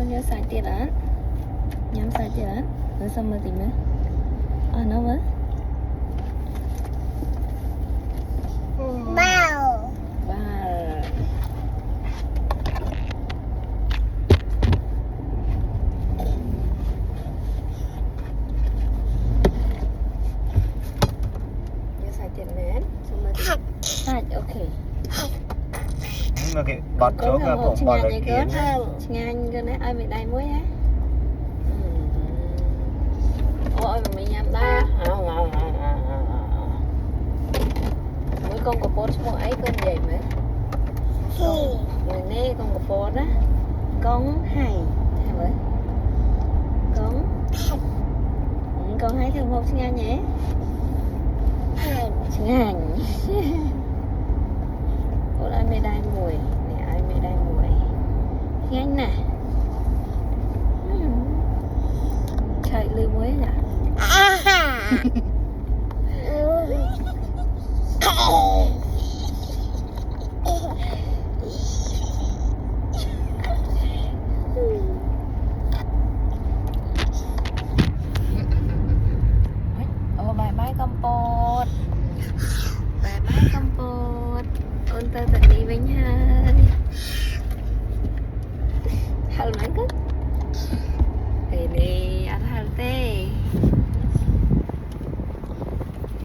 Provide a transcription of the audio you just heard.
con nhớ xài tiền á nhắm xài tiền á rồi xong rồi tìm nữa nó với Bao. và nhớ xài tiền nén xong rồi tìm xài ok mà cái bọt chỗ cái bụng bọt là kiến ngang cái này ai bị đầy muối á ôi mình nhắm ta mỗi con có bốt một ấy con vậy mà người nè con có bốt á con hay hay với con hay thường một ngang nhé ngang ôi ai mê đai mùi nè ai mê đai mùi ngang nè chạy lư muối nhỉ